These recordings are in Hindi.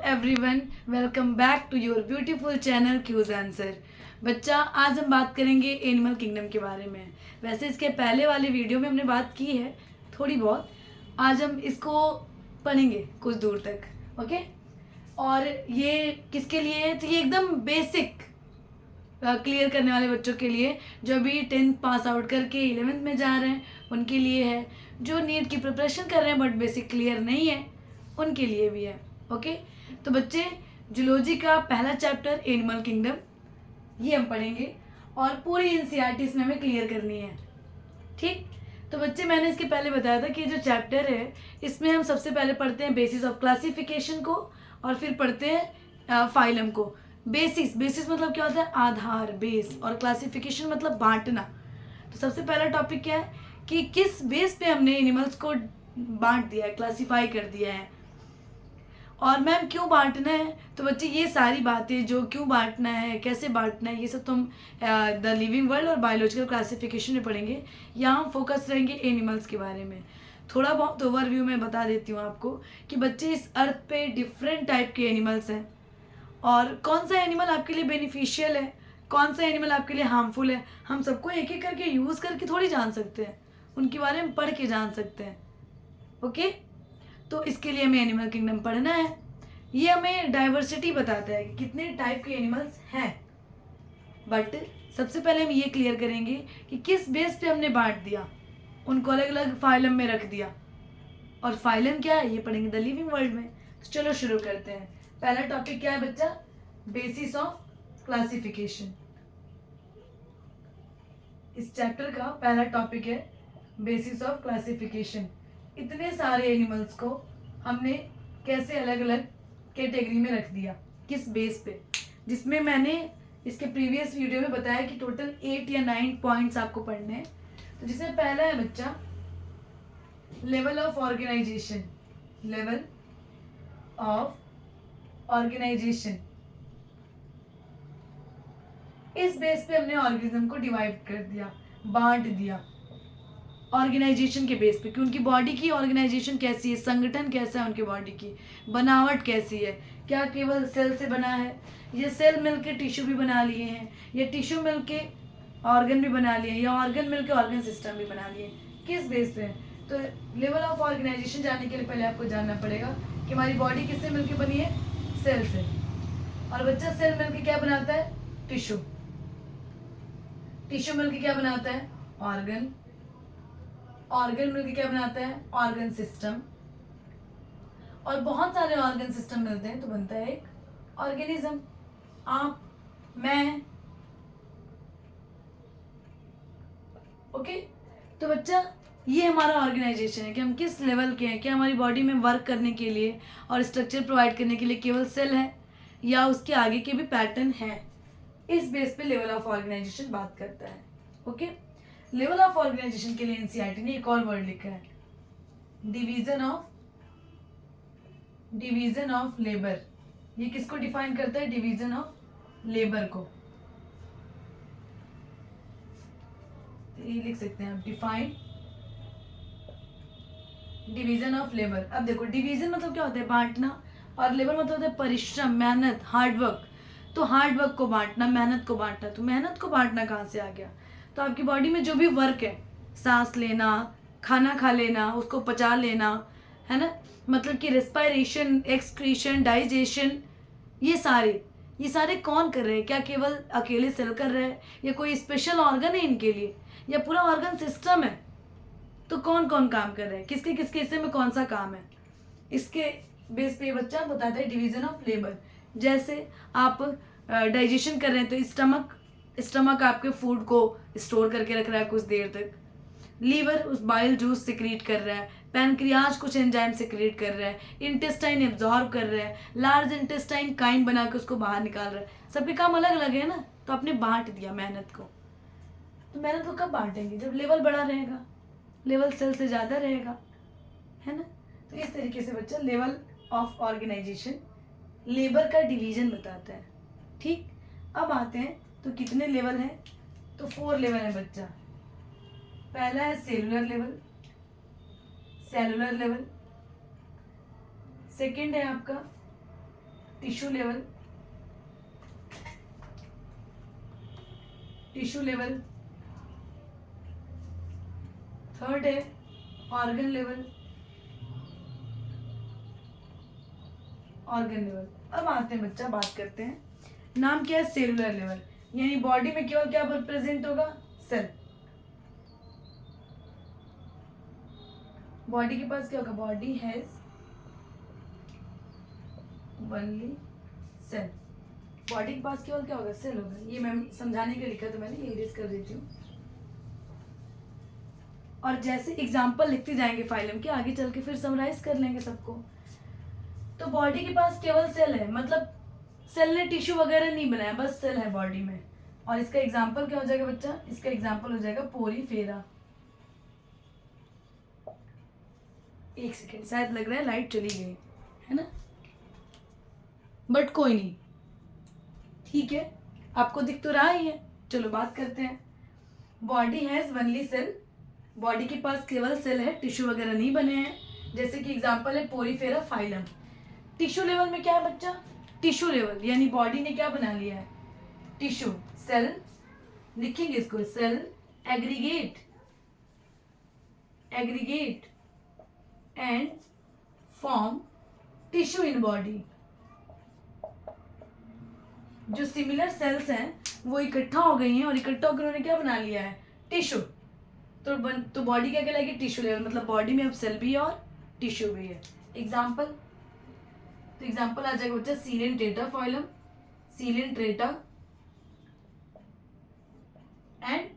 Everyone, welcome back to your beautiful channel Q's answer. बच्चा, आज हम बात करेंगे एनिमल किंगडम के बारे में। वैसे इसके पहले वाले वीडियो में हमने बात की है थोड़ी बहुत। आज हम इसको पढ़ेंगे कुछ दूर तक, ओके। और ये किसके लिए है? तो ये एकदम बेसिक क्लियर करने वाले बच्चों के लिए, जो अभी 10th पास आउट करके 11th में जा रहे हैं उनके लिए है। जो नीट की प्रिपरेशन कर रहे हैं बट बेसिक क्लियर नहीं है उनके लिए भी है, ओके। तो बच्चे, जूलॉजी का पहला चैप्टर एनिमल किंगडम ये हम पढ़ेंगे और पूरी एनसीईआरटी इसमें हमें क्लियर करनी है, ठीक। तो बच्चे, मैंने इसके पहले बताया था कि जो चैप्टर है इसमें हम सबसे पहले पढ़ते हैं बेसिस ऑफ क्लासिफिकेशन को और फिर पढ़ते हैं फाइलम को। बेसिस मतलब क्या होता है? आधार, बेस। और क्लासिफिकेशन मतलब बांटना। तो सबसे पहला टॉपिक क्या है कि किस बेस पे हमने एनिमल्स को बांट दिया है, क्लासिफाई कर दिया है। और मैम क्यों बांटना है? तो बच्चे, ये सारी बातें जो क्यों बांटना है, कैसे बांटना है, ये सब तो हम द लिविंग वर्ल्ड और बायोलॉजिकल क्लासिफिकेशन में पढ़ेंगे। यहाँ हम फोकस रहेंगे एनिमल्स के बारे में। थोड़ा बहुत ओवरव्यू में बता देती हूँ आपको कि बच्चे, इस अर्थ पे डिफरेंट टाइप के एनिमल्स हैं और कौन सा एनिमल आपके लिए बेनिफिशियल है, कौन सा एनिमल आपके लिए हार्मफुल है, हम सबको एक एक करके यूज़ करके थोड़ी जान सकते हैं, उनके बारे में पढ़ के जान सकते हैं, ओके। तो इसके लिए हमें एनिमल किंगडम पढ़ना है। ये हमें डाइवर्सिटी बताता है कि कितने टाइप के एनिमल्स हैं। बट सबसे पहले हम ये क्लियर करेंगे कि किस बेस पे हमने बांट दिया, उनको अलग अलग फाइलम में रख दिया। और फाइलम क्या है ये पढ़ेंगे द लिविंग वर्ल्ड में। तो चलो शुरू करते हैं। पहला टॉपिक क्या है बच्चा? Basis of classification. इस चैप्टर का पहला टॉपिक है बेसिस ऑफ क्लासिफिकेशन। इतने सारे एनिमल्स को हमने कैसे अलग अलग कैटेगरी में रख दिया, किस बेस पे, जिसमें मैंने इसके प्रीवियस वीडियो में बताया कि टोटल 8 या 9 पॉइंट्स आपको पढ़ने हैं। तो जिसमें पहला है बच्चा level of organization. Level of organization, इस बेस पे हमने ऑर्गेनिज्म को डिवाइड कर दिया, बांट दिया ऑर्गेनाइजेशन के बेस पे कि उनकी बॉडी की ऑर्गेनाइजेशन कैसी है, संगठन कैसा है, उनकी बॉडी की बनावट कैसी है, क्या केवल सेल से बना है, ये सेल मिल के टिश्यू भी बना लिए हैं, ये टिश्यू मिल के ऑर्गन भी बना लिए हैं, या ऑर्गन मिल के ऑर्गन सिस्टम भी बना लिए, किस बेस पे। तो लेवल ऑफ ऑर्गेनाइजेशन जानने के लिए पहले आपको जानना पड़ेगा कि हमारी बॉडी किससे मिलकर बनी है? सेल से। और बच्चा, सेल मिलकर क्या बनाता है? टिश्यू। टिश्यू मिलकर क्या बनाता है? ऑर्गन। ऑर्गन मिलकर क्या बनाता है? Organ system. और बहुत सारे ऑर्गन सिस्टम मिलते हैं तो बनता है एक ऑर्गेनिज्म। आप, मैं, ओके। तो बच्चा, ये हमारा ऑर्गेनाइजेशन है कि हम किस लेवल के हैं, क्या हमारी बॉडी में वर्क करने के लिए और स्ट्रक्चर प्रोवाइड करने के लिए केवल सेल है या उसके आगे के भी पैटर्न है। इस बेस पे लेवल ऑफ ऑर्गेनाइजेशन बात करता है, ओके। लेवल ऑफ ऑर्गेनाइजेशन के लिए एनसीईआरटी ने एक और वर्ड लिखा है, डिवीजन ऑफ लेबर। ये किसको डिफाइन करता है? डिवीजन ऑफ लेबर को। ये लिख सकते हैं आप, डिफाइन डिवीजन ऑफ लेबर। अब देखो, डिवीजन मतलब क्या होता है? बांटना। और लेबर मतलब होता है परिश्रम, मेहनत, हार्डवर्क। तो हार्डवर्क को बांटना, मेहनत को बांटना। तो मेहनत को बांटना कहाँ से आ गया? तो आपकी बॉडी में जो भी वर्क है, सांस लेना, खाना खा लेना, उसको पचा लेना, है ना, मतलब कि रेस्पिरेशन, एक्सक्रीशन, डाइजेशन, ये सारे कौन कर रहे हैं? क्या केवल अकेले सेल कर रहे हैं या कोई स्पेशल ऑर्गन है इनके लिए, या पूरा ऑर्गन सिस्टम है? तो कौन कौन काम कर रहे हैं, किसके किसके हिस्से में कौन सा काम है, इसके बेस पे बच्चा बताता है डिवीजन ऑफ लेबर। जैसे आप डाइजेशन कर रहे हैं तो स्टमक आपके फूड को स्टोर करके रख रहा है कुछ देर तक। लीवर उस बाइल जूस सिक्रीट कर रहा है, पैनक्रियाज कुछ एंजाइम सिक्रीट कर रहा है, इंटेस्टाइन एब्जॉर्ब कर रहा है, लार्ज इंटेस्टाइन काइम बना के उसको बाहर निकाल रहा है। सबके काम अलग अलग है ना। तो आपने बांट दिया मेहनत को। तो मेहनत को कब बांटेंगे? जब लेवल बड़ा रहेगा, लेवल सेल से ज़्यादा रहेगा, है ना। तो इस तरीके से बच्चा लेवल ऑफ ऑर्गेनाइजेशन लेबर का डिवीजन बताता है, ठीक। अब आते हैं तो कितने लेवल हैं? तो 4 लेवल है बच्चा। पहला है सेलुलर लेवल। सेकेंड है आपका tissue level, tissue level. Third है ऑर्गन लेवल, ऑर्गन लेवल। अब आते हैं बच्चा, बात करते हैं, नाम क्या है, सेलुलर लेवल, यानी बॉडी में केवल क्या प्रेजेंट होगा, सेल। बॉडी के पास क्या होगा, body has only cell, body के पास केवल क्या होगा, सेल होगा। ये मैम समझाने के लिए लिखा तो मैंने ये इरेज कर देती हूँ। और जैसे एग्जाम्पल लिखते जाएंगे फाइलम के, आगे चल के फिर समराइज कर लेंगे सबको। तो बॉडी के पास केवल सेल है, मतलब सेल ने टिश्यू वगैरह नहीं बनाया, बस सेल है बॉडी में। और इसका एग्जाम्पल क्या हो जाएगा बच्चा, इसका एग्जाम्पल हो जाएगा पोरीफेरा। एक सेकेंड, शायद लग रहा है लाइट चली गई है ना, बट कोई नहीं, ठीक है, आपको दिख तो रहा ही है। चलो बात करते हैं। Body has only cell, body के पास केवल सेल है, टिश्यू वगैरह नहीं बने हैं। जैसे कि एग्जांपल है पोरीफेरा फाइलम। टिश्यू लेवल में क्या है बच्चा, टिश्यू लेवल यानी बॉडी ने क्या बना लिया है, टिश्यू, सेल, लिखेंगे इसको, cell aggregate, aggregate and form tissue in body. जो सिमिलर सेल्स हैं वो इकट्ठा हो गई हैं और इकट्ठा होकर उन्होंने क्या बना लिया है, टिश्यू। तो बॉडी क्या कहलाएगी, टिश्यू लेवल, मतलब बॉडी में अब सेल भी है और टिश्यू भी है। एग्जाम्पल, तो एग्जाम्पल आ जाएगा बच्चा Coelenterata phylum, Coelenterata and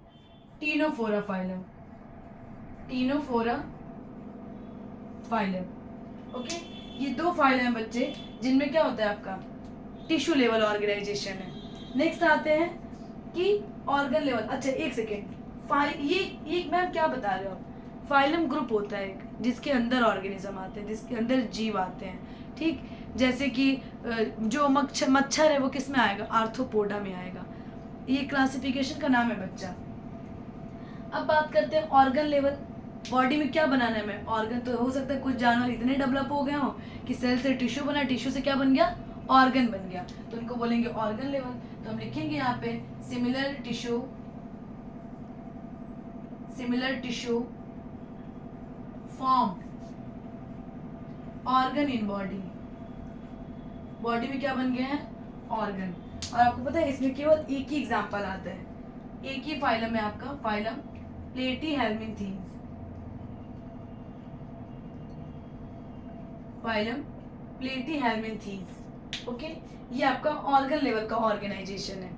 Ctenophora phylum, Ctenophora phylum. Okay, ये दो फाइलम हैं बच्चे जिनमें क्या होता है आपका टिश्यू लेवल ऑर्गेनाइजेशन है। नेक्स्ट आते हैं कि ऑर्गन लेवल। अच्छा एक सेकेंड, ये मैम क्या बता रहे हो आप, फाइलम ग्रुप होता है एक जिसके अंदर ऑर्गेनिज्म आते हैं, जिसके अंदर जीव आते हैं, ठीक। जैसे कि जो मच्छर है वो किस में आएगा, आर्थ्रोपोडा में आएगा। ये क्लासिफिकेशन का नाम है बच्चा। अब बात करते हैं ऑर्गन लेवल। बॉडी में क्या बनाना है मैं, ऑर्गन। तो हो सकता है कुछ जानवर इतने डेवलप हो गए हो कि सेल से टिश्यू बना, टिश्यू से क्या बन गया, ऑर्गन बन गया, तो उनको बोलेंगे ऑर्गन लेवल। तो हम लिखेंगे यहाँ पे similar tissue, similar tissue form organ in body. Body में क्या बन गया है, ऑर्गन। और आपको पता है इसमें केवल एक ही एग्जांपल आता है, एक ही फाइलम है आपका, phylum Platyhelminthes, phylum Platyhelminthes. Okay, ये आपका ऑर्गन लेवल का ऑर्गेनाइजेशन है।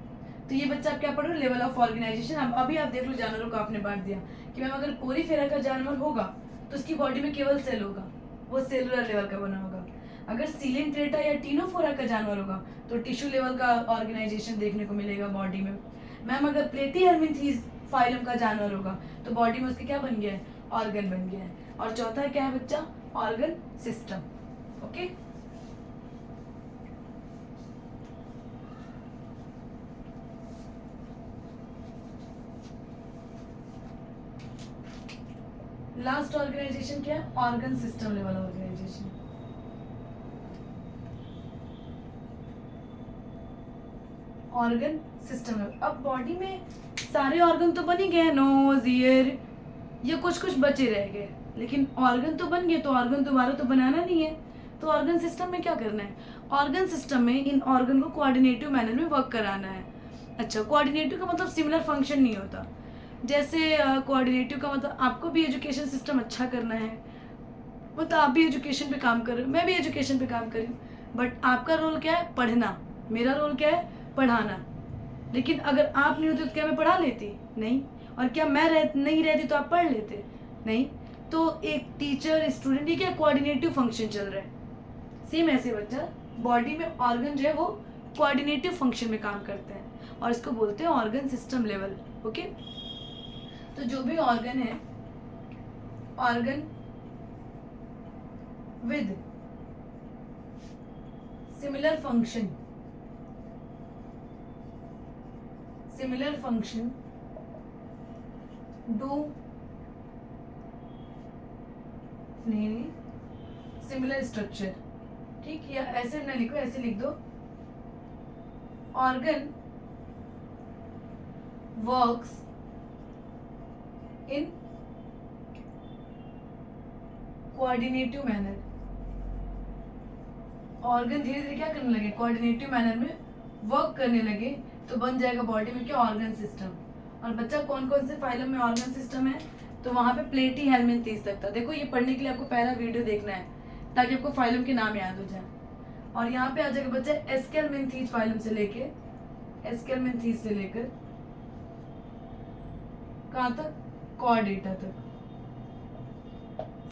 तो ये बच्चा आप क्या पढ़ रहे हो, लेवल ऑफ ऑर्गेनाइजेशन। अब अभी आप देख लो जानवरों को आपने बांट दिया कि मैम अगर पोरीफेरा का जानवर होगा तो उसकी बॉडी में केवल सेल होगा, वो सेलुलर लेवल का बना होगा। अगर सीलेंट्रेटा या टीनोफोरा का जानवर होगा तो टिश्यू लेवल का ऑर्गेनाइजेशन देखने को मिलेगा बॉडी में। मैम अगर प्लेटीहेल्मिन्थीज फाइलम का जानवर होगा तो बॉडी में उसके क्या बन गया है, ऑर्गन बन गया है। और चौथा क्या है बच्चा, organ system. Okay, last organization क्या है, organ system level organization. Organ system level. अब बॉडी में सारे ऑर्गन तो बन ही गए, नोज, ईयर, ये कुछ कुछ बचे रह गए, लेकिन ऑर्गन तो बन गए, तो ऑर्गन दोबारा तो बनाना नहीं है। तो ऑर्गन सिस्टम में क्या करना है, ऑर्गन सिस्टम में इन ऑर्गन को कोऑर्डिनेटिव मैनर में वर्क कराना है। अच्छा, कोऑर्डिनेटिव का मतलब सिमिलर फंक्शन नहीं होता। जैसे कोऑर्डिनेटिव का मतलब आपको भी एजुकेशन सिस्टम अच्छा करना है, मतलब आप भी एजुकेशन पे काम कर रहे हो, मैं भी एजुकेशन पे काम कर रही हूँ, बट आपका रोल क्या है, पढ़ना, मेरा रोल क्या है, पढ़ाना। लेकिन अगर आप नहीं होते तो क्या मैं पढ़ा लेती, नहीं। और क्या मैं नहीं रहती तो आप पढ़ लेते, नहीं। तो एक टीचर स्टूडेंट, ये क्या कोऑर्डिनेटिव फंक्शन चल रहा है। सेम ऐसे बच्चा बॉडी में ऑर्गन जो है वो कोऑर्डिनेटिव फंक्शन में काम करते हैं और इसको बोलते हैं ऑर्गन सिस्टम लेवल। ओके, तो जो भी ऑर्गन है, organ with similar function, similar function do नहीं सिमिलर स्ट्रक्चर, ठीक, या ऐसे न लिखो, ऐसे लिख दो, organ works in coordinative manner. Organ धीरे धीरे क्या करने लगे, कोऑर्डिनेटिव मैनर में वर्क करने लगे, तो बन जाएगा बॉडी में क्या, ऑर्गन सिस्टम। और बच्चा कौन कौन से फाइलम में ऑर्गन सिस्टम है, तो वहां पे प्लेटी हेलमिन्थेस तक था। देखो ये पढ़ने के लिए आपको पहला वीडियो देखना है ताकि आपको फाइलम के नाम याद हो जाए। और यहाँ पे आ जाएगा बच्चा एस्केलमेंथीज फाइलम से लेके, एस्केलमेंथीज से लेकर कहाँ तक, कॉर्डेटा तक।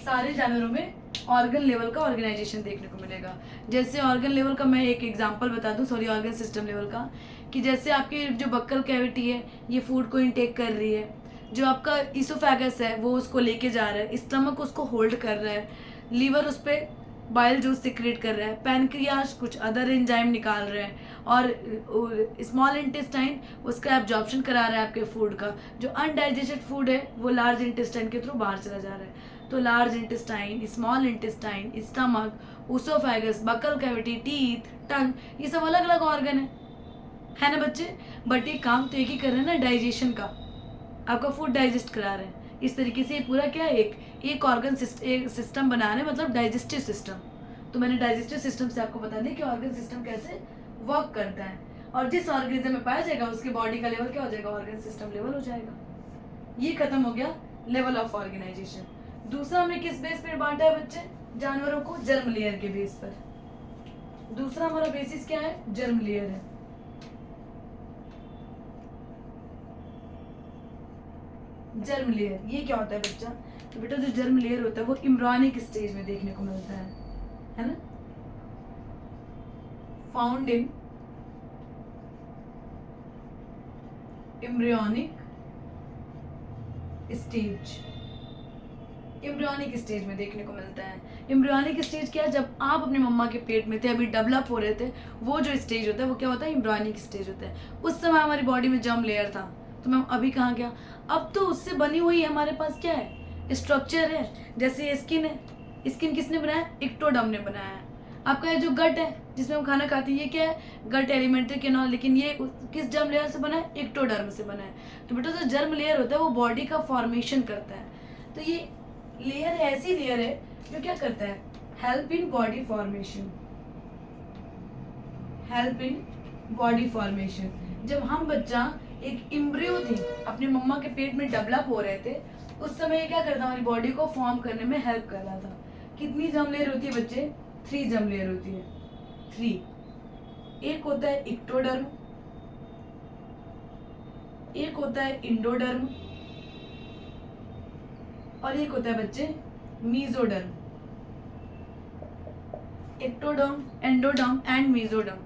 सारे जानवरों में ऑर्गन लेवल का ऑर्गेनाइजेशन देखने को मिलेगा। जैसे ऑर्गन लेवल का मैं एक एग्जांपल बता दूं, सॉरी ऑर्गन सिस्टम लेवल का, कि जैसे आपकी जो बक्कल कैविटी है ये फूड को इनटेक कर रही है, जो आपका इसोफेगस है वो उसको लेके जा रहा है, स्टमक उसको होल्ड कर रहा है, लीवर उस पर बाइल जूस सिक्रेट कर रहा है, पैनक्रियाज कुछ अदर एंजाइम निकाल रहे हैं, और स्मॉल इंटेस्टाइन उसका एब्जॉर्प्शन करा रहा है आपके फूड का। जो अनडाइजेस्टेड फूड है वो लार्ज इंटेस्टाइन के थ्रू बाहर चला जा रहा है। तो large intestine, small intestine, stomach, oesophagus, buccal cavity, teeth, tongue, ये सब अलग अलग ऑर्गन है ना बच्चे। बट ये काम तो एक ही कर रहे हैं ना, डाइजेशन का, आपका फूड डाइजेस्ट करा रहे हैं। इस तरीके से ये पूरा क्या है, एक ऑर्गन सिस्टम बना रहे हैं, मतलब डाइजेस्टिव सिस्टम। तो मैंने डाइजेस्टिव सिस्टम से आपको बता दिया कि ऑर्गन सिस्टम कैसे वर्क करता है, और जिस ऑर्गेनिज्म में पाया जाएगा उसके बॉडी का लेवल क्या हो जाएगा, ऑर्गन सिस्टम लेवल हो जाएगा। ये खत्म हो गया लेवल ऑफ ऑर्गेनाइजेशन। दूसरा हमने किस बेस पर बांटा है बच्चे, जानवरों को जर्म लेयर के बेस पर। दूसरा हमारा बेसिस क्या है, जर्म लेयर है। जर्म लेयर ये क्या होता है बच्चा, तो बेटा जो जर्म लेयर होता है वो एम्ब्रियोनिक स्टेज में देखने को मिलता है ना, found in embryonic stage. Embryonic stage में देखने को मिलता है। एम्ब्रियोनिक स्टेज क्या है, जब आप अपने मम्मा के पेट में थे, अभी डेवलप हो रहे थे, वो जो स्टेज होता है वो क्या होता है, एम्ब्रियोनिक स्टेज होता है। उस समय हमारी बॉडी में जर्म लेयर था, तो मैम अभी कहाँ गया, अब तो उससे बनी हुई हमारे पास क्या है, स्ट्रक्चर है। जैसे स्किन है, स्किन किसने बनाया, इक्टोडर्म ने बनाया है। आपका ये जो गट है जिसमें हम खाना खाते हैं, ये क्या है, गट एलिमेंट्री कैनाल, लेकिन ये किस जर्म लेयर से बना है, इक्टोडर्म से बना है। तो बेटा जो जर्म लेयर होता है वो बॉडी का फॉर्मेशन करता है। तो ये लेयर ऐसी लेयर है जो क्या करता है, help in body formation, help in body formation. जब हम बच्चा एक इम्ब्रियो थे, अपने मम्मा के पेट में डेवलप हो रहे थे, उस समय ये क्या करता, हमारी बॉडी को फॉर्म करने में हेल्प कर रहा था। कितनी जर्म लेयर होती है बच्चे, 3 जर्म लेयर होती है, 3। एक होता है इक्टोडर्म, एक होता है इंडोडर्म, और एक होता है बच्चे mesoderm. Ectoderm, endoderm and mesoderm,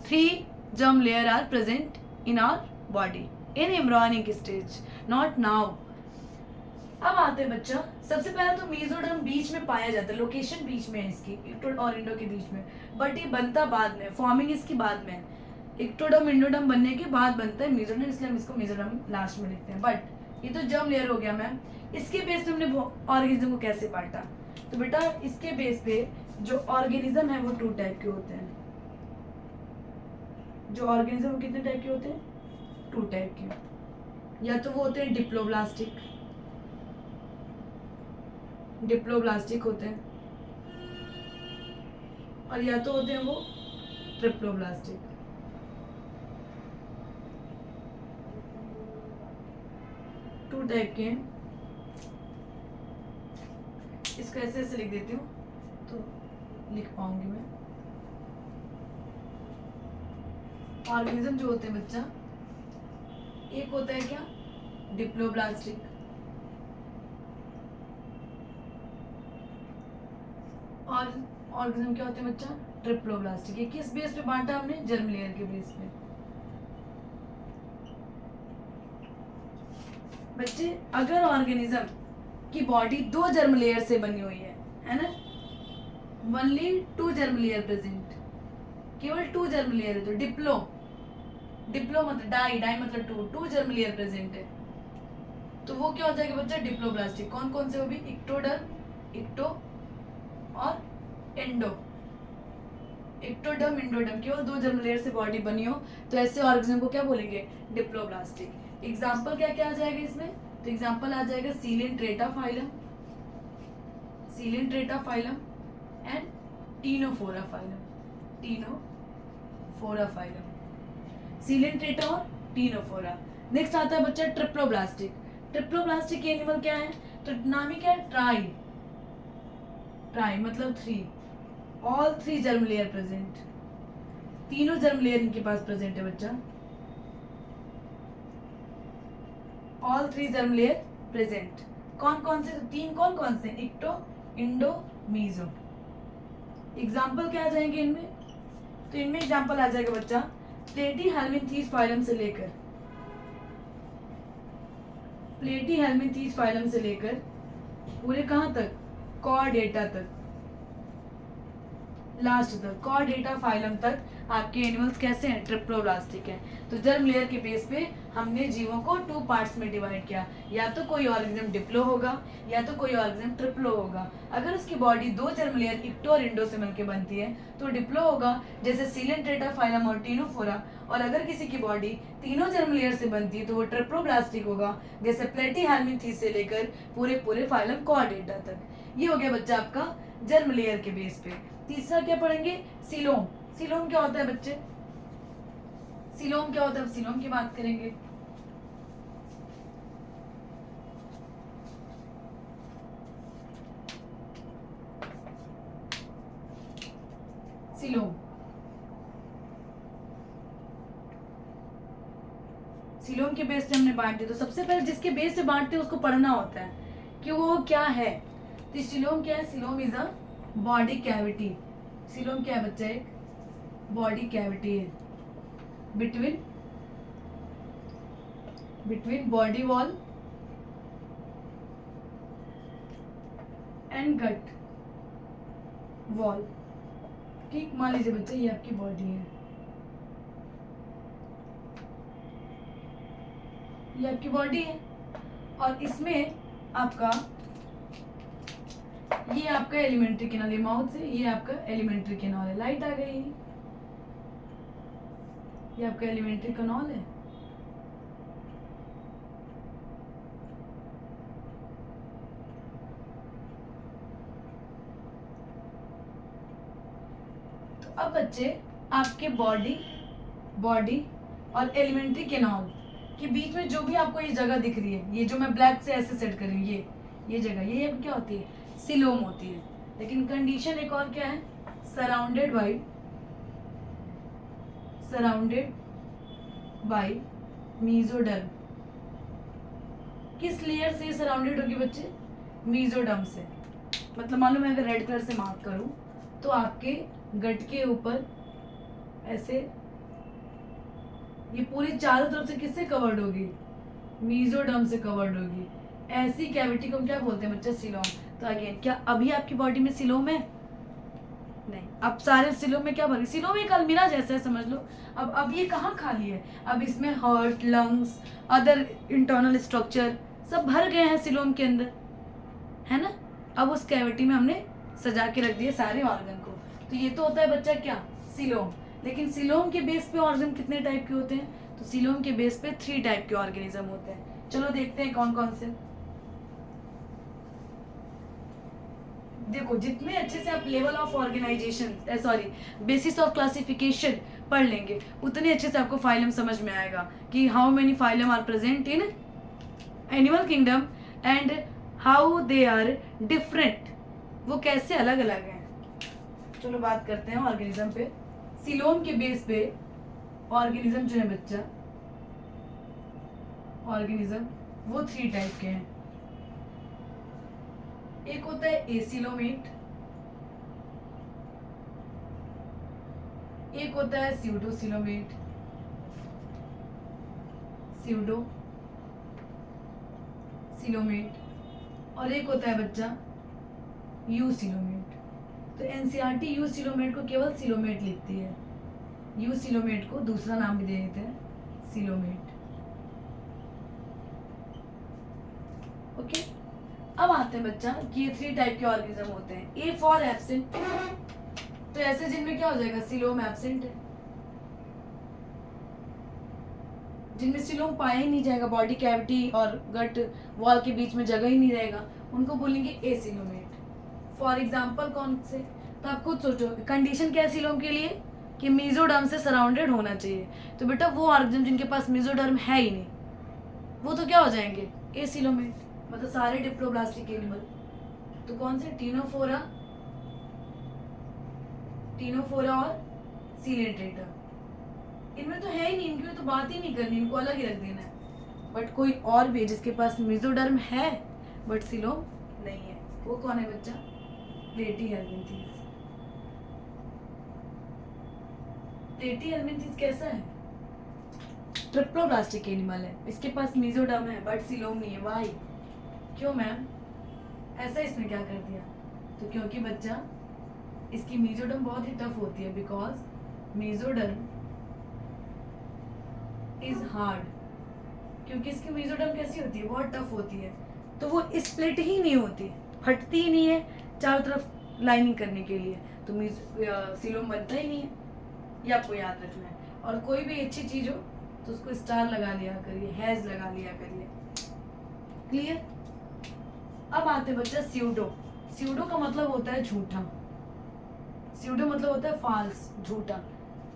3 germ layer are present in our body in embryonic stage, not now. अब आते हैं बच्चा, सबसे पहले तो मीजोडर्म बीच में पाया जाता है, लोकेशन बीच में है इसकी, इक्टोड और इंडो के बीच में, बट ये बनता बाद में, फॉर्मिंग इसकी बाद में है। इक्टोडर्म इंडोडर्म बनने के बाद बनता है मीजोडर्म, इसलिए हम इसको मीजोडर्म लास्ट में लिखते हैं। बट ये तो जर्म लेयर हो गया मैम। इसके बेस पे हमने ऑर्गेनिज्म को कैसे बांटा, तो बेटा इसके बेस पे जो ऑर्गेनिज्म है वो 2 टाइप के होते हैं। जो ऑर्गेनिज्म कितने टाइप के होते हैं, 2 टाइप के। या तो वो होते हैं डिप्लोब्लास्टिक, डिप्लोब्लास्टिक होते हैं, और या तो होते हैं वो ट्रिप्लोब्लास्टिक। टू टाइप के हैं। इसको ऐसे ऐसे लिख देती हूँ तो लिख पाऊंगी मैं। ऑर्गेनिज्म जो होते हैं बच्चा, एक होता है क्या, डिप्लोब्लास्टिक, और ऑर्गेनिज्म क्या होते हैं बच्चा, ट्रिप्लोब्लास्टिक। ये किस बेस पे बांटा हमने, जर्म लेयर के बेस पे। बच्चे अगर ऑर्गेनिज्म की बॉडी 2 जर्म लेयर से बनी हुई है ना, ओनली 2 जर्म लेयर प्रेजेंट, केवल 2 जर्म लेयर है, तो डिप्लो मतलब डाई मतलब 2 जर्म लेयर प्रेजेंट है, तो वो क्या हो जाएगा बच्चा, डिप्लोब्लास्टिक। कौन कौन से, वो भी इक्टोडर्म, इक्टो और एंडो। एक्टोडर्म, इंडोडर्म, केवल 2 जर्म लेयर से बॉडी बनी हो तो ऐसे ऑर्गेनिज्म को क्या बोलेंगे? डिप्लोब्लास्टिक। एग्जाम्पल क्या क्या आ जाएगा इसमें? तो एग्जाम्पल आ जाएगा सीलेंट्रेटाफाइलम, सीलेंट्रेटाफाइलम एंड टीनोफोराफाइलम, टीनोफोराफाइलम, सीलेंट्रेटा और टीनोफोरा। नेक्स्ट आता है बच्चा ट्रिप्लोब्लास्टिक। ट्रिप्लोब्लास्टिक एनिमल क्या है? तो नाम ही क्या है? ट्राई, ट्राई मतलब 3, ऑल 3 जर्म लेयर प्रेजेंट, तीनों जर्म लेयर इनके पास प्रेजेंट है बच्चा, ऑल 3 जर्म लेयर प्रेजेंट। कौन कौन से? 3 कौन कौन से? Ecto, Indo, meso. एग्जाम्पल क्या आ जाएंगे इनमें? तो इनमें एग्जाम्पल आ जाएगा बच्चा प्लेटीहेल्मिन्थीस फाइलम से लेकर, प्लेटीहेल्मिन्थीस फाइलम से लेकर पूरे कहां तक? कॉर्डेटा तक, लास्ट तक, कॉर्डेटा फाइलम तक आपके एनिमल्स कैसे हैं? ट्रिप्लोब्लास्टिक हैं। तो जर्म लेयर के बेस पे हमने जीवों को 2 पार्ट्स में डिवाइड किया, या तो कोई ऑर्गेनिज्म डिप्लो होगा या तो कोई ऑर्गेनिज्म ट्रिप्लो होगा। अगर उसकी बॉडी 2 जर्म लेयर इक्टो और इंडो से मिलकर बनती है तो डिप्लो होगा, जैसे सीलेंट्रेटाफाइलम और टीनोफोरा। और अगर किसी की बॉडी तीनों जर्म लेयर से बनती है तो वो ट्रिप्लोब्लास्टिक होगा, जैसे प्लेटीहेल्मिन्थीस से लेकर पूरे फाइलम कॉर्डेटा तक। ये हो गया बच्चा आपका जर्म लेयर के बेस पे। तीसरा क्या पढ़ेंगे? सीलोम। सीलोम क्या होता है बच्चे? सीलोम क्या होता है? सीलोम की बात करेंगे। सीलोम, सीलोम के बेस पे हमने बांटे, तो सबसे पहले जिसके बेस पे बांटते हैं उसको पढ़ना होता है कि वो क्या है। तो सीलोम क्या है? Coelom is a body cavity. Coelom क्या है बच्चा? एक बॉडी कैविटी है between body wall and gut wall. ठीक, मान लीजिए बच्चा ये आपकी बॉडी है, ये आपकी बॉडी है और इसमें आपका ये आपका एलिमेंट्री कैनाल है, माउथ से ये आपका एलिमेंट्री कैनाल है। लाइट आ गई, ये आपका एलिमेंट्री कैनाल है। तो अब बच्चे आपके बॉडी और एलिमेंट्री कैनाल के बीच में जो भी आपको ये जगह दिख रही है, ये जो मैं ब्लैक से ऐसे सेट कर रही हूँ, ये जगह, ये क्या होती है? सीलोम होती है। लेकिन कंडीशन एक और क्या है? Surrounded by mesoderm. किस लेयर से सराउंडेड होगी बच्चे? मीजोडर्म से। मतलब मालूम है, अगर रेड कलर से मार्क करूं तो आपके गट के ऊपर ऐसे ये पूरी चारों तरफ से किससे कवर्ड होगी? मीजोडर्म से कवर्ड होगी। ऐसी कैविटी को क्या बोलते हैं बच्चा? सीलोम। तो अगेन, क्या अभी आपकी बॉडी में सीलोम है? नहीं, अब सारे सीलोम में क्या भर? सीलोम एक अलमीरा जैसा है, समझ लो। अब ये कहाँ खाली है? अब इसमें heart, lungs, other internal structure सब भर गए हैं सीलोम के अंदर, है ना। अब उस कैविटी में हमने सजा के रख दिए सारे ऑर्गन को। तो ये तो होता है बच्चा क्या? सीलोम। लेकिन सीलोम के बेस पे ऑर्गन कितने टाइप के होते हैं? तो सीलोम के बेस पे 3 टाइप के ऑर्गेनिज्म होते हैं। चलो देखते हैं कौन कौन से। देखो, जितने अच्छे से आप level of organization basis of classification पढ़ लेंगे उतने अच्छे से आपको फाइलम समझ में आएगा कि how many phylum are present in animal kingdom and how they are different, वो कैसे अलग अलग हैं। चलो बात करते हैं ऑर्गेनिज्म पे। सीलोम के बेस पे ऑर्गेनिज्म जो है बच्चा, ऑर्गेनिज्म वो 3 टाइप के हैं। एक होता है एसिलोमेट, एक होता है स्यूडोसिलोमेट, और एक होता है बच्चा यूसिलोमेट। तो एनसीईआरटी यूसिलोमेट को केवल सिलोमेट लिखती है, यूसिलोमेट को दूसरा नाम भी दे देते हैं सिलोमेट। ओके, अब आते हैं बच्चा कि ये 3 टाइप के ऑर्गेनिज्म होते हैं। ए फॉर एब्सेंट, तो ऐसे जिनमें क्या हो जाएगा, सीलोम एब्सेंट है, जिनमें सीलोम पाया ही नहीं जाएगा, बॉडी कैविटी और गट वॉल के बीच में जगह ही नहीं रहेगा, उनको बोलेंगे एसिलोमेट। फॉर एग्जाम्पल कौन से, तो आप खुद सोचो कंडीशन क्या है सीलोम के लिए कि मेसोडर्म से सराउंडेड होना चाहिए। तो बेटा वो ऑर्गेनिज्म जिनके पास मेसोडर्म है ही नहीं, वो तो क्या हो जाएंगे, एसिलोमेट, मतलब सारे डिप्लोब्लास्टिक एनिमल। तो कौन से, टीनोफोरा, टीनोफोरा और सीलेंट्रेटा, इनमें तो है ही नहीं, इनकी तो बात ही नहीं करनी, इनको अलग ही रख देना है। बट कोई और भी जिसके पास मेसोडर्म है बट सीलोम नहीं है, वो कौन है बच्चा, प्लेटीहेल्मिन्थेस। प्लेटीहेल्मिन्थेस कैसा है, ट्रिप्लोब्लास्टिक एनिमल है, इसके पास मेसोडर्म है बट सीलोम नहीं है। वाई, क्यों मैम, ऐसा इसने क्या कर दिया, तो क्योंकि बच्चा इसकी मेसोडर्म बहुत ही टफ होती है, बिकॉज मेसोडर्म इज हार्ड, क्योंकि इसकी मेसोडर्म कैसी होती है, बहुत टफ होती है, तो वो स्प्लिट ही नहीं होती, फटती ही नहीं है चारों तरफ लाइनिंग करने के लिए, तो सीलोम बनता ही नहीं है, ये आपको याद रखना है। और कोई भी अच्छी चीज हो तो उसको स्टार लगा लिया करिए, हैज लगा लिया करिए, क्लियर। अब आते बच्चा स्यूडो। स्यूडो का मतलब होता है झूठा, स्यूडो मतलब होता है फॉल्स, झूठा,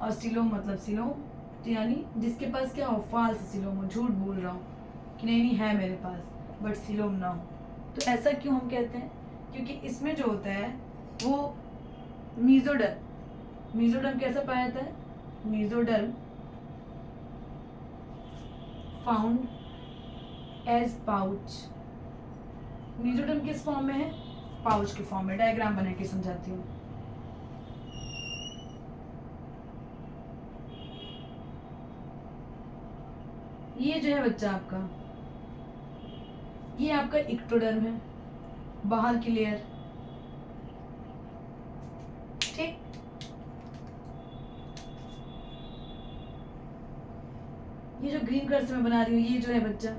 और सीलोम मतलब सीलोम, तो यानी जिसके पास क्या हो, फॉल्स सीलोम हो, झूठ बोल रहा हूँ कि नहीं नहीं है मेरे पास बट सीलोम ना हो। तो ऐसा क्यों हम कहते हैं, क्योंकि इसमें जो होता है वो मेसोडर्म, मेसोडर्म कैसा पाया जाता है, mesoderm found as pouch. Mesoderm किस फॉर्म में है, पाउच के फॉर्म में। डायग्राम बना के समझाती हूँ। ये जो है बच्चा आपका, ये आपका इक्टोडर्म है, बाहर की लेयर, ठीक। ये जो ग्रीन कलर से मैं बना रही हूँ, ये जो है बच्चा,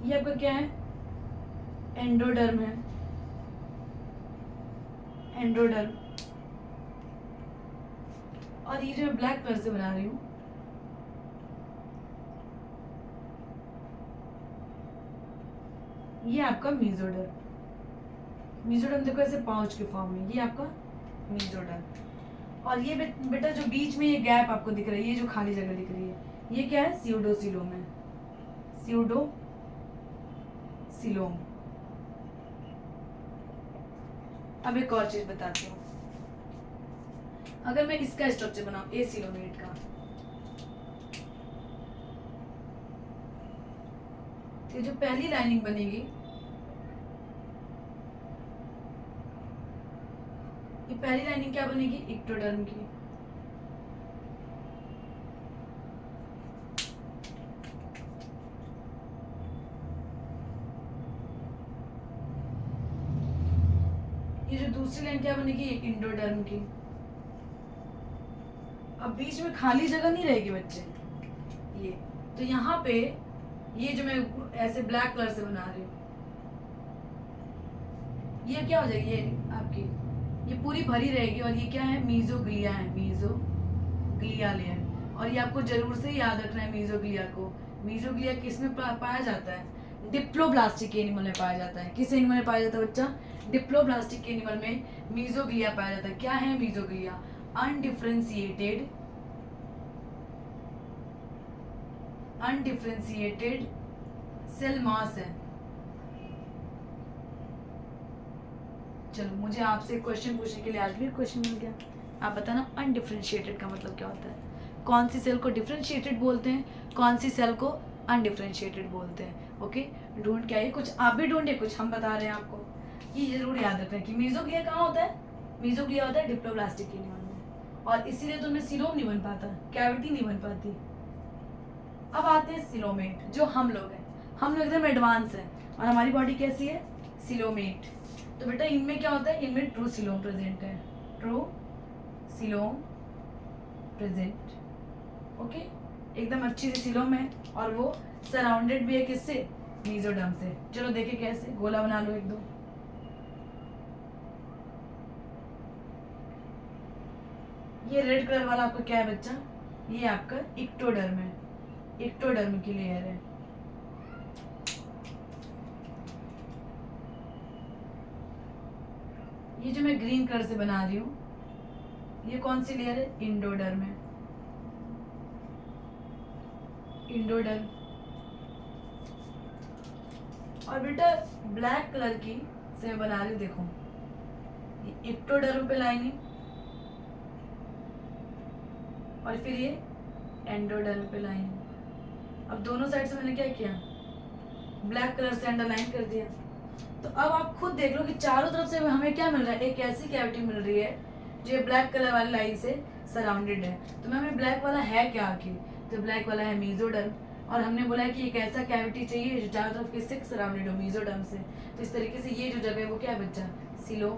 ये आपका क्या है, एंडोडर्म है, एंडोडर्म। और ये जो मैं ब्लैक कलर से बना रही हूँ, ये आपका मेसोडर्म। मेसोडर्म देखो ऐसे पाउच के फॉर्म में, ये आपका मेसोडर्म। और ये बेटा जो बीच में ये गैप आपको दिख रहा है, ये जो खाली जगह दिख रही है, ये क्या है, स्यूडोसीलोम है, स्यूडोसीलोम। अब एक और चीज बताती हूँ, अगर मैं इसका स्ट्रक्चर बनाऊं एसिलोमेट का, तो जो पहली लाइनिंग बनेगी, ये पहली लाइनिंग क्या बनेगी, इक्टोडर्म की। ये जो दूसरी लाइन क्या बनेगी, इंडोडर्म की। अब बीच में खाली जगह नहीं रहेगी बच्चे, ये तो यहाँ पे ये जो मैं ऐसे ब्लैक कलर से बना रही हूँ, ये क्या हो जाएगी, ये आपकी ये पूरी भरी रहेगी, और ये क्या है, मीजोग्लिया है, मीजोग्लिया लेयर। और ये आपको जरूर से याद रखना है मीजोग्लिया को। मीजोग्लिया किस में पाया जाता है, डिप्लोब्लास्टिक एनिमल में पाया जाता है। किस एनिमल में पाया जाता है बच्चा, डिप्लोब्लास्टिक एनिमल में मीजोग्लिया पाया जाता है। क्या है मीजोग्लिया, अनडिफरेंशिएटेड सेल मास है। चलो मुझे आपसे क्वेश्चन पूछने के लिए आज भी क्वेश्चन मिल गया। आप बताना अनडिफरेंशिएटेड का मतलब क्या होता है, कौन सी सेल को डिफरेंशिएटेड बोलते हैं, कौन सी सेल को अनडिफरेंशिएटेड बोलते हैं। ओके, ढूंढ के आइए, कुछ आप भी ढूंढिए, कुछ हम बता रहे हैं आपको। ये जरूर याद रखना कि मीजोग्लिया कहाँ होता है, मीजोग्लिया होता है डिप्लोब्लास्टिक एनिमल में, और इसीलिए तो उनमें सीलोम नहीं बन पाता, कैविटी नहीं बन पाती। अब आते हैं सिलोमेट, जो हम लोग हैं, हम लोग एकदम एडवांस हैं, और हमारी बॉडी कैसी है, सिलोमेट। तो बेटा इनमें क्या होता है, इनमें ट्रू सिलोम प्रेजेंट है, ट्रू सिलोम प्रेजेंट। ओके, एकदम अच्छी सी सिलोम है, और वो सराउंडेड भी है किससे, मेसोडर्म से। चलो देखे कैसे, गोला बना लो एक दो। ये रेड कलर वाला आपका क्या है बच्चा, ये आपका इक्टोडर्म है, इक्टोडर्म की लेयर है। ये जो मैं ग्रीन कलर से बना रही हूँ, ये कौन सी लेयर है, इंडोडर्म है, इंडोडर्म। और बेटा ब्लैक कलर की से मैं बना रही हूँ, देखो ये इक्टोडर्म पे लाइनिंग, और फिर ये एंडोडर्म पे लाइनिंग। अब दोनों साइड से मैंने क्या किया, ब्लैक कलर से अंडरलाइन कर दिया। तो अब आप खुद देख लो कि चारों तरफ से हमें क्या मिल रहा है, एक ऐसी कैविटी मिल रही है जो ये ब्लैक कलर वाली लाइन से सराउंडेड है। तो हमें ब्लैक वाला है क्या आखिर, तो ब्लैक वाला है मेसोडर्म। और हमने बोला है कि एक ऐसा कैविटी चाहिए जो चारों तरफ किससे सराउंडेड हो, मेसोडर्म से। तो इस तरीके से ये जो जगह है वो क्या है बच्चा, सीलोम।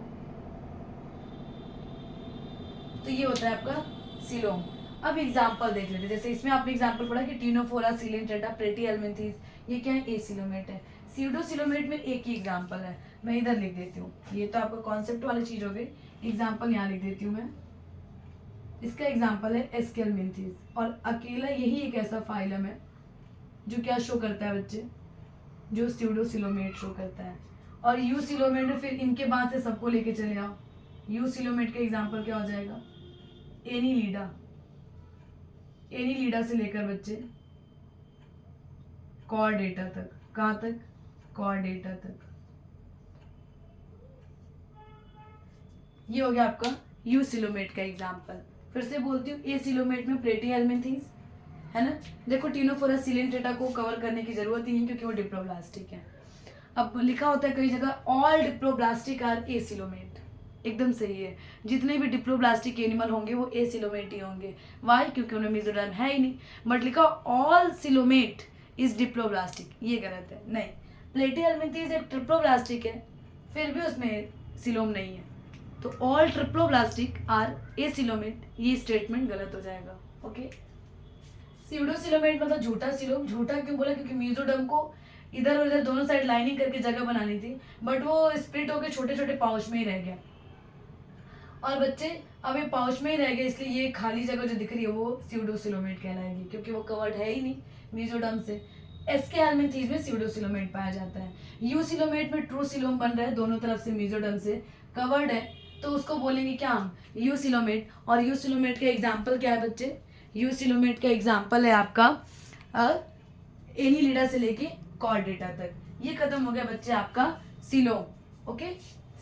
तो ये होता है आपका सीलोम। अब एग्जाम्पल देख लेते हैं, जैसे इसमें आपने एग्जाम्पल पढ़ा कि टीनोफोरा सीलेंटेटा प्लेटीहेल्मिन्थीज, ये क्या है, एसिलोमेट है। सीडोसिलोमेट में एक ही एग्जाम्पल है, मैं इधर लिख देती हूँ। ये तो आपका कॉन्सेप्ट वाली चीज हो गई, एग्जाम्पल यहाँ लिख देती हूँ मैं। इसका एग्जाम्पल है एस्केलमिन्थीज, और अकेला यही एक ऐसा फाइलम है जो क्या शो करता है बच्चे, जो स्यूडोसिलोमेट शो करता है। और यूसिलोमेट में फिर इनके बाद से सबको लेके चले आओ। यूसिलोमेट का एग्जाम्पल क्या हो जाएगा, एनीलिडा, एनीलिडा से लेकर बच्चे कॉर्डेटा तक, कहाँ तक, कॉर्डेटा तक। ये हो गया आपका यूसिलोमेट का एग्जाम्पल। फिर से बोलती हूँ, एसिलोमेट में प्लेटीहेल्मिन्थीज है ना। देखो टीनोफोरा सीलेंटेटा को कवर करने की जरूरत ही नहीं क्योंकि वो डिप्लोब्लास्टिक है। अब लिखा होता है कई जगह ऑल डिप्लोब्लास्टिक आर एसिलोमेट, एकदम सही है। जितने भी डिप्लोब्लास्टिक एनिमल होंगे वो एसिलोमेट ही होंगे। वाई, क्योंकि उनमें मेसोडर्म है ही नहीं। बट लिखा ऑल सिलोमेट इज डिप्लोब्लास्टिक, ये गलत है। नहीं, प्लेटीहेल्मिन्थीज एक ट्रिप्लोब्लास्टिक है, फिर भी उसमें सिलोम नहीं है। तो ऑल ट्रिप्लोब्लास्टिक आर एसिलोमेट, ये स्टेटमेंट गलत हो जाएगा। ओके, स्यूडोसिलोमेट मतलब झूठा सिलोम। झूठा क्यों बोला, क्योंकि मेसोडर्म को इधर और इधर दोनों साइड लाइनिंग करके जगह बनानी थी, बट वो स्प्लिट होकर छोटे छोटे पाउच में ही रह गया। और बच्चे अब ये पाउच में ही रह गया, इसलिए ये खाली जगह जो दिख रही है वो स्यूडोसिलोमेट कहलाएगी, क्योंकि वो कवर्ड है ही नहीं मेसोडर्म से। एस्केलमिन्थीज में स्यूडोसिलोमेट पाया जाता है। यूसिलोमेट में ट्रू सिलोम बन रहा है, दोनों तरफ से मेसोडर्म से कवर्ड है, तो उसको बोलेंगे क्या हम, यूसिलोमेट। और यूसिलोमेट का एग्जाम्पल क्या है बच्चे, यूसिलोमेट का एग्जाम्पल है आपका एनीलिडा से लेके कॉर्डेटा तक। ये खत्म हो गया बच्चे आपका सिलोम। ओके,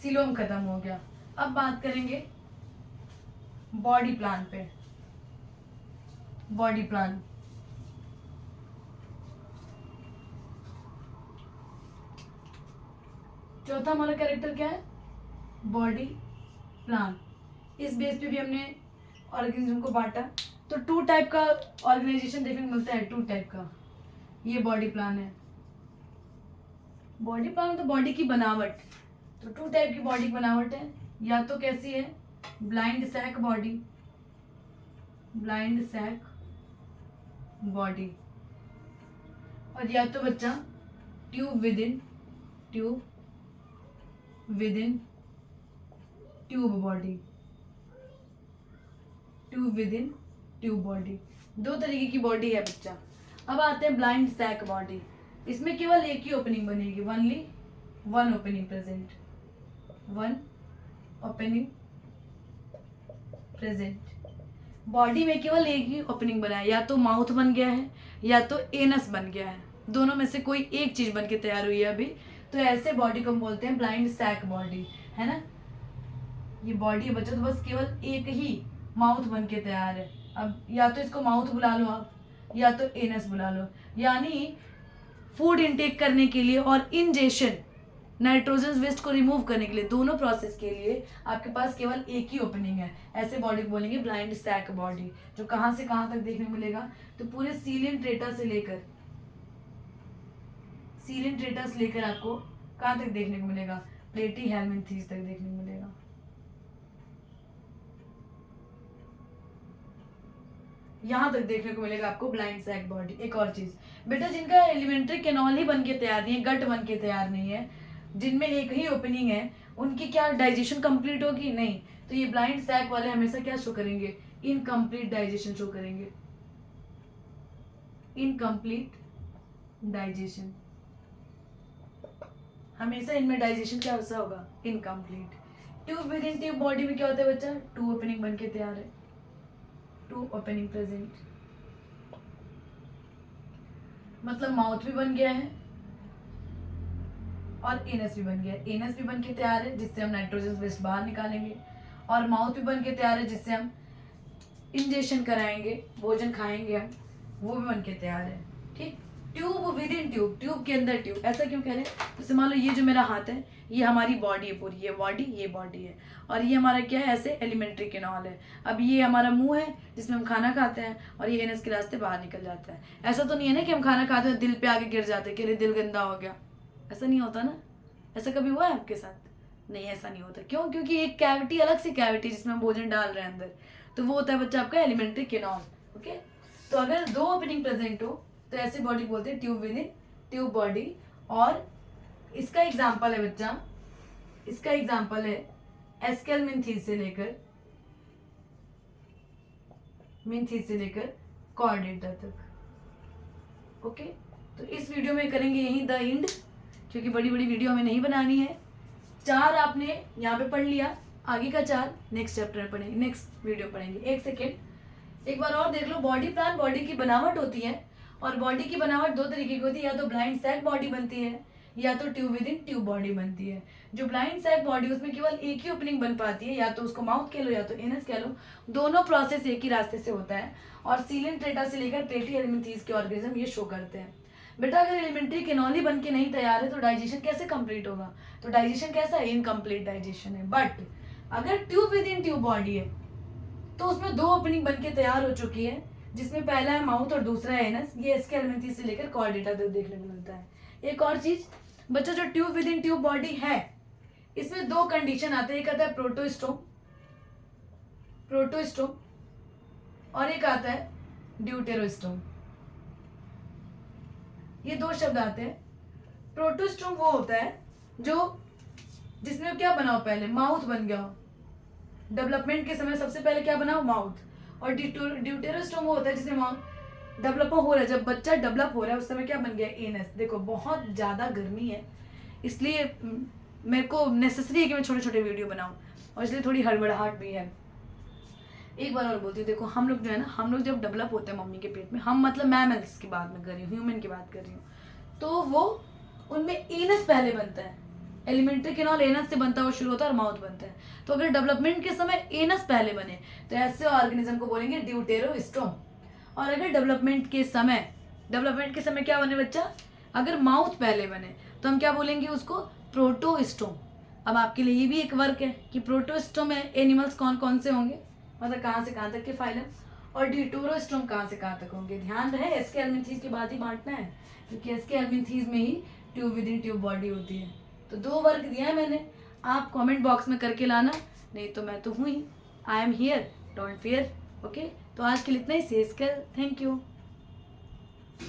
सिलोम खत्म हो गया। अब बात करेंगे बॉडी प्लान पे। बॉडी प्लान, चौथा हमारा कैरेक्टर क्या है, बॉडी प्लान। इस बेस पे भी हमने ऑर्गेनिज्म को बांटा। तो टू टाइप का ऑर्गेनाइजेशन देखने को मिलता है, टू टाइप का। ये बॉडी प्लान है। बॉडी प्लान तो बॉडी की बनावट, तो टू टाइप की बॉडी की बनावट है। या तो कैसी है, blind sac body, blind sac body. और या तो बच्चा tube within, tube within tube body, tube within tube body. दो तरीके की बॉडी है बच्चा। अब आते हैं ब्लाइंड सैक बॉडी। इसमें केवल एक ही ओपनिंग बनेगी, only one opening present, one opening present. Body में केवल एक ही ओपनिंग बना है, या तो माउथ बन गया है या तो एनस बन गया है, दोनों में से कोई एक चीज बन के तैयार हुई है अभी। तो ऐसे बॉडी को हम बोलते हैं ब्लाइंड सैक बॉडी, है ना। ये बॉडी है बच्चा, तो बस केवल एक ही माउथ बन के तैयार है। अब या तो इसको माउथ बुला लो आप, या तो एनस बुला लो। यानी फूड इनटेक करने के लिए और इंजेशन, नाइट्रोजन वेस्ट को रिमूव करने के लिए, दोनों प्रोसेस के लिए आपके पास केवल एक ही ओपनिंग है। ऐसे बॉडी को बोलेंगे ब्लाइंड सैक बॉडी। जो कहाँ से कहाँ तक देखने को मिलेगा, तो पूरे सीलियंट्रेटा से लेकर, सीलियंट्रेटा से लेकर आपको कहाँ तक देखने को मिलेगा, प्लेटीहेल्मिन्थीज तक देखने को मिलेगा। यहाँ तक देखने को मिलेगा आपको ब्लाइंड सैक बॉडी। एक और चीज बेटा, जिनका एलिमेंट्री कैनॉल ही बन के तैयार नहीं है, गट बन के तैयार नहीं है, जिनमें एक ही ओपनिंग है, उनकी क्या डाइजेशन कंप्लीट होगी, नहीं। तो ये ब्लाइंड सैक वाले हमेशा क्या शो करेंगे, इनकम्प्लीट डाइजेशन शो करेंगे, इनकम्प्लीट डाइजेशन। हमेशा इनमें डाइजेशन क्या सा होगा, incomplete. Tube within tube body में क्या होता है बच्चा, टू ओपनिंग बन के तैयार है, टू ओपनिंग प्रेजेंट, मतलब माउथ भी बन गया है और एनस भी बन गया है। एनस भी बन के तैयार है जिससे हम नाइट्रोजन वेस्ट बाहर निकालेंगे, और माउथ भी बन के तैयार है जिससे हम इंजेक्शन कराएंगे, भोजन खाएंगे हम, वो भी बन के तैयार है। ठीक, tube within tube, tube के अंदर ट्यूब, ऐसा क्यों कह रहे हैं, जैसे मान लो ये जो मेरा हाथ है ये हमारी बॉडी है पूरी, ये बॉडी है, और ये हमारा क्या है, ऐसे एलिमेंट्री केनाल है। अब ये हमारा मुंह है जिसमें हम खाना खाते हैं, और ये एनस के रास्ते बाहर निकल जाता है। ऐसा तो नहीं है ना कि हम खाना खाते हैं दिल पे आके गिर जाते हैं कि अरे दिल गंदा हो गया, ऐसा नहीं होता ना। ऐसा कभी हुआ है आपके साथ? नहीं, ऐसा नहीं होता। क्यों? क्योंकि एक कैविटी, अलग सी कैविटी जिसमें हम भोजन डाल रहे हैं अंदर, तो वो होता है बच्चा आपका एलिमेंट्री केनाल। ओके, तो अगर दो ओपनिंग प्रेजेंट हो तो ऐसे बॉडी बोलते हैं tube within tube body. और इसका एग्जांपल है बच्चा, इसका एग्जांपल है एस्केलमिन्थीस से लेकर कॉर्डेटा तक। ओके, तो इस वीडियो में करेंगे यही द एंड, क्योंकि बड़ी बड़ी वीडियो हमें नहीं बनानी है। 4 आपने यहाँ पे पढ़ लिया, आगे का 4 नेक्स्ट चैप्टर में पढ़ेंगे, नेक्स्ट वीडियो पढ़ेंगे। एक सेकेंड, एक बार और देख लो। बॉडी प्लान बॉडी की बनावट होती है, और बॉडी की बनावट 2 तरीके की होती है, या तो ब्लाइंड सैक बॉडी बनती है या तो tube within tube body बनती है। जो ब्लाइंड सैक बॉडी उसमें केवल एक ही ओपनिंग बन पाती है, या तो उसको माउथ कह लो या तो एनस कह लो, दोनों प्रोसेस एक ही रास्ते से होता है। और सीलेंट्रेटा से लेकर प्लेटी एलिमेंथीज के ऑर्गेनिज्म ये शो करते हैं। बेटा अगर एलिमेंट्री केनोली बन के नहीं तैयार है तो डाइजेशन कैसे कंप्लीट होगा? तो डाइजेशन कैसा है, इनकम्प्लीट डाइजेशन है। बट अगर tube within tube body है तो उसमें 2 ओपनिंग बन के तैयार हो चुकी है, जिसमें पहला है माउथ और दूसरा है एनस। ये एस्केलमिन्थीस से लेकर कॉर्डेटा तक देखने को मिलता है। एक और चीज बच्चा, जो tube within tube body है इसमें 2 कंडीशन आते हैं। एक आता है प्रोटोस्टोम और एक आता है ड्यूटेरोस्टोम। ये 2 शब्द आते हैं। प्रोटोस्टोम वो होता है जो जिसमें क्या बना हो, पहले माउथ बन गया हो, डेवलपमेंट के समय सबसे पहले क्या बना हो, माउथ। और ड्यूटेरोस्टोम वो होता है जिसमें माउथ डेवलप हो रहा है, जब बच्चा डेवलप हो रहा है उस समय क्या बन गया, एनस। देखो बहुत ज़्यादा गर्मी है, इसलिए मेरे को नेसेसरी है कि मैं छोटे छोटे वीडियो बनाऊं, और इसलिए थोड़ी हड़बड़ाहट भी है। एक बार और बोलती हूँ, देखो हम लोग जो है ना, हम लोग जब डेवलप होते हैं मम्मी के पेट में, हम मतलब मैमल्स की बात में कर रही हूँ, ह्यूमन की बात कर रही हूँ, तो वो उनमें एनस पहले बनता है। एलिमेंट्री केनाल एनस से बनता हुआ शुरू होता है और माउथ बनता है। तो अगर डेवलपमेंट के समय एनस पहले बने तो ऐसे ऑर्गेनिज्म को बोलेंगे ड्यूटेरोस्टोम। और अगर डेवलपमेंट के समय क्या बने बच्चा, अगर माउथ पहले बने तो हम क्या बोलेंगे उसको, प्रोटोस्टोम। अब आपके लिए ये भी एक वर्क है कि प्रोटोस्टोम में एनिमल्स कौन कौन से होंगे, मतलब कहाँ से कहाँ तक के फाइलम, और ड्यूटेरोस्टोम कहाँ से कहाँ तक होंगे। ध्यान रहे एस्केलमिन्थीस के बाद ही बांटना है, क्योंकि एस्केलमिन्थीस में ही tube within tube body होती है। तो 2 वर्क दिया है मैंने, आप कमेंट बॉक्स में करके लाना, नहीं तो मैं तो हूँ ही, I am here, don't fear. Okay, तो आज के लिए इतना ही। से थैंक यू।